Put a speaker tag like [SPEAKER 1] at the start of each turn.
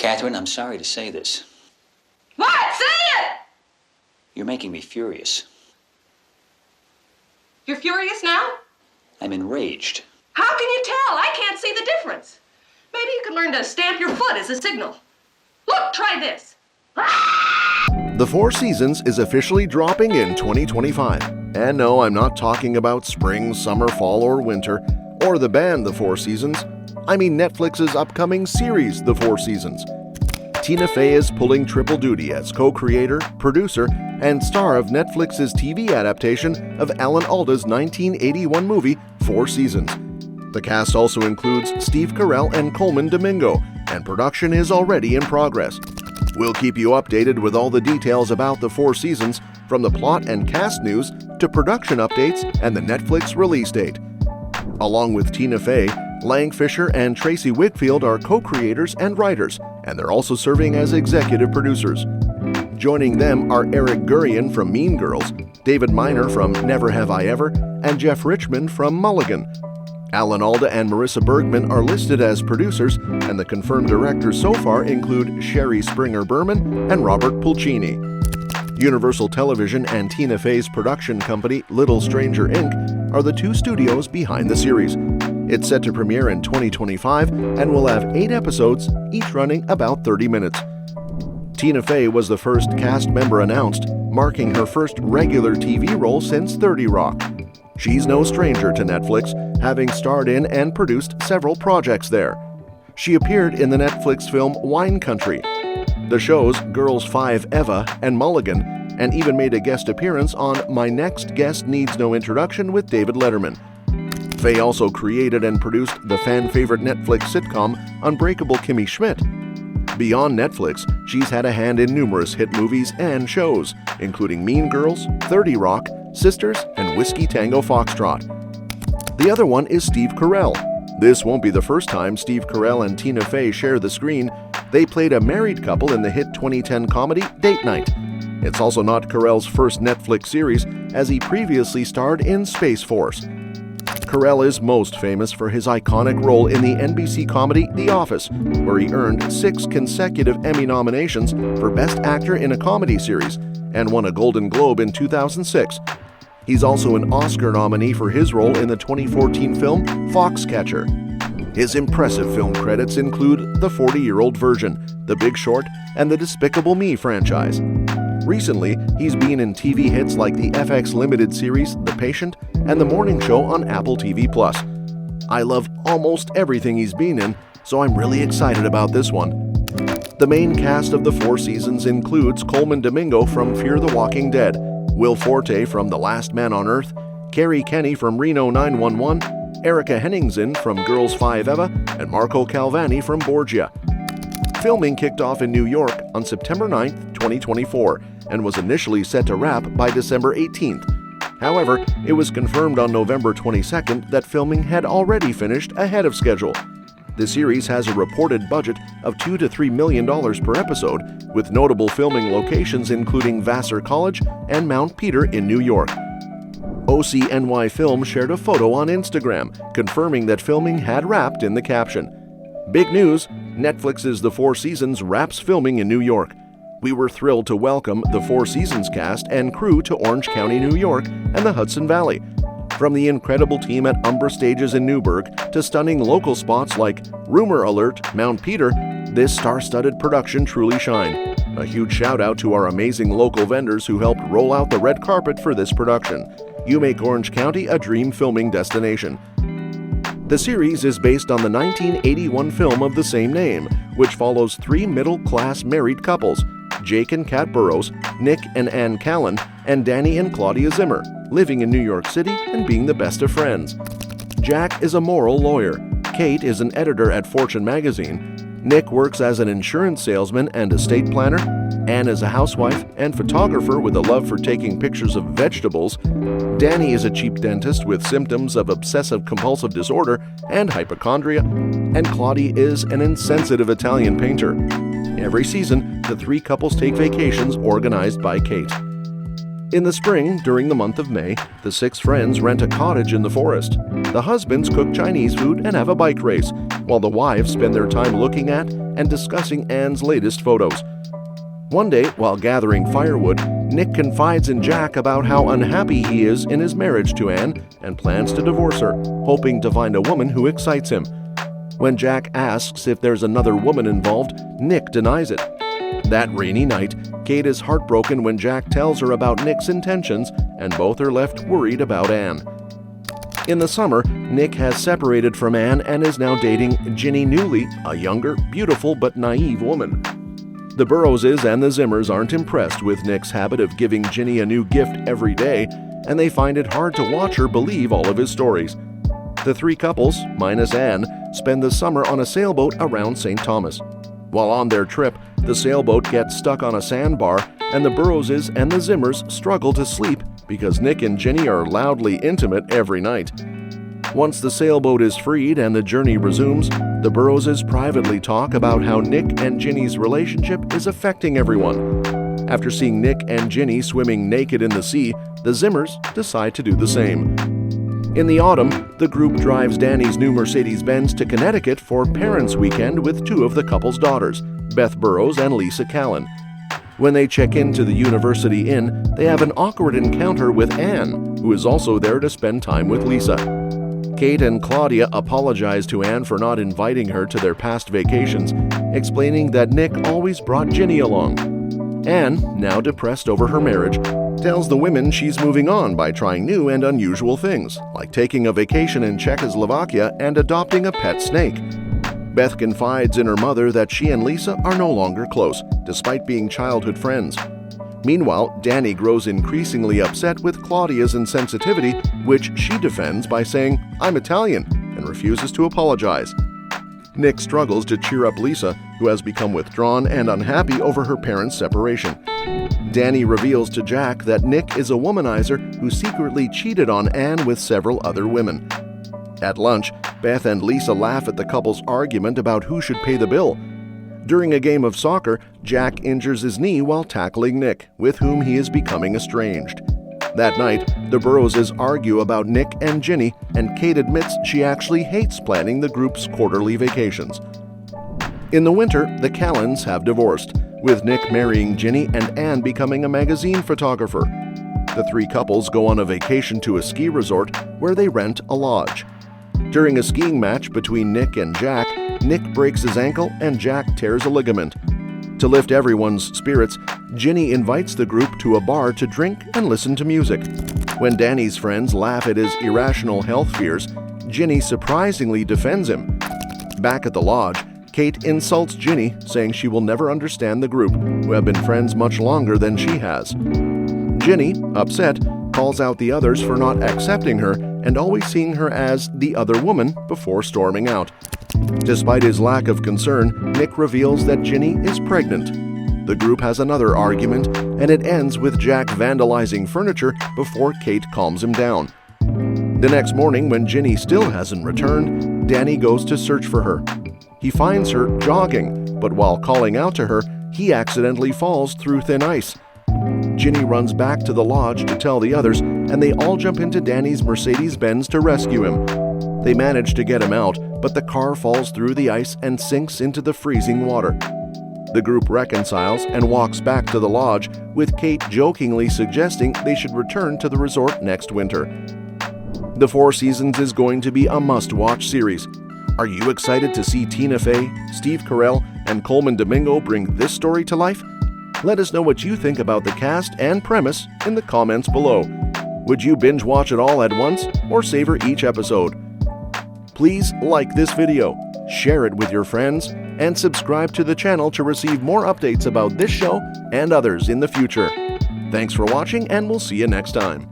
[SPEAKER 1] Catherine, I'm sorry to say this.
[SPEAKER 2] What? Say it!
[SPEAKER 1] You're making me furious.
[SPEAKER 2] You're furious now?
[SPEAKER 1] I'm enraged.
[SPEAKER 2] How can you tell? I can't see the difference. Maybe you could learn to stamp your foot as a signal. Look, try this.
[SPEAKER 3] The Four Seasons is officially dropping in 2025. And no, I'm not talking about spring, summer, fall, or winter, or the band The Four Seasons. I mean Netflix's upcoming series, The Four Seasons. Tina Fey is pulling triple duty as co-creator, producer, and star of Netflix's TV adaptation of Alan Alda's 1981 movie, Four Seasons. The cast also includes Steve Carell and Colman Domingo, and production is already in progress. We'll keep you updated with all the details about The Four Seasons, from the plot and cast news to production updates and the Netflix release date. Along with Tina Fey, Lang Fisher and Tracey Wigfield are co-creators and writers, and they're also serving as executive producers. Joining them are Eric Gurian from Mean Girls, David Miner from Never Have I Ever, and Jeff Richmond from Mulligan. Alan Alda and Marissa Bergman are listed as producers, and the confirmed directors so far include Sherry Springer Berman and Robert Pulcini. Universal Television and Tina Fey's production company Little Stranger Inc. are the two studios behind the series. It's set to premiere in 2025 and will have 8 episodes, each running about 30 minutes. Tina Fey was the first cast member announced, marking her first regular TV role since 30 Rock. She's no stranger to Netflix, having starred in and produced several projects there. She appeared in the Netflix film Wine Country, the shows Girls 5 Eva and Mulligan, and even made a guest appearance on My Next Guest Needs No Introduction with David Letterman. Fey also created and produced the fan-favorite Netflix sitcom Unbreakable Kimmy Schmidt. Beyond Netflix, she's had a hand in numerous hit movies and shows, including Mean Girls, 30 Rock, Sisters, and Whiskey Tango Foxtrot. The other one is Steve Carell. This won't be the first time Steve Carell and Tina Fey share the screen. They played a married couple in the hit 2010 comedy Date Night. It's also not Carell's first Netflix series, as he previously starred in Space Force. Carell is most famous for his iconic role in the NBC comedy The Office, where he earned 6 consecutive Emmy nominations for Best Actor in a Comedy Series and won a Golden Globe in 2006. He's also an Oscar nominee for his role in the 2014 film Foxcatcher. His impressive film credits include The 40-Year-Old Virgin, The Big Short, and the Despicable Me franchise. Recently, he's been in TV hits like the FX Limited series The Patient and The Morning Show on Apple TV+. I love almost everything he's been in, so I'm really excited about this one. The main cast of The Four Seasons includes Colman Domingo from Fear the Walking Dead, Will Forte from The Last Man on Earth, Kerri Kenney from Reno 911, Erika Henningsen from Girls 5 Eva, and Marco Calvani from Borgia. Filming kicked off in New York on September 9, 2024, and was initially set to wrap by December 18th. However, it was confirmed on November 22nd that filming had already finished ahead of schedule. The series has a reported budget of $2 to $3 million per episode, with notable filming locations including Vassar College and Mount Peter in New York. OCNY Film shared a photo on Instagram, confirming that filming had wrapped in the caption. Big news! Netflix's The Four Seasons wraps filming in New York. We were thrilled to welcome the Four Seasons cast and crew to Orange County, New York, and the Hudson Valley. From the incredible team at Umbra Stages in Newburgh to stunning local spots like Rumor Alert, Mount Peter, this star-studded production truly shined. A huge shout-out to our amazing local vendors who helped roll out the red carpet for this production. You make Orange County a dream filming destination. The series is based on the 1981 film of the same name, which follows 3 middle-class married couples, Jake and Kat Burrows, Nick and Ann Callan, and Danny and Claudia Zimmer, living in New York City and being the best of friends. Jack is a moral lawyer, Kate is an editor at Fortune magazine, Nick works as an insurance salesman and estate planner, Ann is a housewife and photographer with a love for taking pictures of vegetables, Danny is a cheap dentist with symptoms of obsessive-compulsive disorder and hypochondria, and Claudia is an insensitive Italian painter. Every season, the 3 couples take vacations organized by Kate. In the spring, during the month of May, the 6 friends rent a cottage in the forest. The husbands cook Chinese food and have a bike race, while the wives spend their time looking at and discussing Anne's latest photos. One day, while gathering firewood, Nick confides in Jack about how unhappy he is in his marriage to Anne and plans to divorce her, hoping to find a woman who excites him. When Jack asks if there's another woman involved, Nick denies it. That rainy night, Kate is heartbroken when Jack tells her about Nick's intentions, and both are left worried about Anne. In the summer, Nick has separated from Anne and is now dating Ginny Newley, a younger, beautiful but naive woman. The Burroughses and the Zimmers aren't impressed with Nick's habit of giving Ginny a new gift every day, and they find it hard to watch her believe all of his stories. The 3 couples, minus Anne, spend the summer on a sailboat around St. Thomas. While on their trip, the sailboat gets stuck on a sandbar, and the Burroughses and the Zimmers struggle to sleep because Nick and Ginny are loudly intimate every night. Once the sailboat is freed and the journey resumes, the Burroughses privately talk about how Nick and Ginny's relationship is affecting everyone. After seeing Nick and Ginny swimming naked in the sea, the Zimmers decide to do the same. In the autumn, the group drives Danny's new Mercedes-Benz to Connecticut for Parents' Weekend with 2 of the couple's daughters, Beth Burroughs and Lisa Callan. When they check into the University Inn, they have an awkward encounter with Anne, who is also there to spend time with Lisa. Kate and Claudia apologize to Anne for not inviting her to their past vacations, explaining that Nick always brought Ginny along. Anne, now depressed over her marriage, tells the women she's moving on by trying new and unusual things, like taking a vacation in Czechoslovakia and adopting a pet snake. Beth confides in her mother that she and Lisa are no longer close, despite being childhood friends. Meanwhile, Danny grows increasingly upset with Claudia's insensitivity, which she defends by saying, "I'm Italian," and refuses to apologize. Nick struggles to cheer up Lisa, who has become withdrawn and unhappy over her parents' separation. Danny reveals to Jack that Nick is a womanizer who secretly cheated on Anne with several other women. At lunch, Beth and Lisa laugh at the couple's argument about who should pay the bill. During a game of soccer, Jack injures his knee while tackling Nick, with whom he is becoming estranged. That night, the Burroughses argue about Nick and Ginny, and Kate admits she actually hates planning the group's quarterly vacations. In the winter, the Callans have divorced, with Nick marrying Ginny and Anne becoming a magazine photographer. The 3 couples go on a vacation to a ski resort where they rent a lodge. During a skiing match between Nick and Jack, Nick breaks his ankle and Jack tears a ligament. To lift everyone's spirits, Ginny invites the group to a bar to drink and listen to music. When Danny's friends laugh at his irrational health fears, Ginny surprisingly defends him. Back at the lodge, Kate insults Ginny, saying she will never understand the group, who have been friends much longer than she has. Ginny, upset, calls out the others for not accepting her and always seeing her as the other woman before storming out. Despite his lack of concern, Nick reveals that Ginny is pregnant. The group has another argument, and it ends with Jack vandalizing furniture before Kate calms him down. The next morning, when Ginny still hasn't returned, Danny goes to search for her. He finds her jogging, but while calling out to her, he accidentally falls through thin ice. Ginny runs back to the lodge to tell the others, and they all jump into Danny's Mercedes-Benz to rescue him. They manage to get him out, but the car falls through the ice and sinks into the freezing water. The group reconciles and walks back to the lodge, with Kate jokingly suggesting they should return to the resort next winter. The Four Seasons is going to be a must-watch series. Are you excited to see Tina Fey, Steve Carell, and Colman Domingo bring this story to life? Let us know what you think about the cast and premise in the comments below. Would you binge watch it all at once or savor each episode? Please like this video, share it with your friends, and subscribe to the channel to receive more updates about this show and others in the future. Thanks for watching, and we'll see you next time.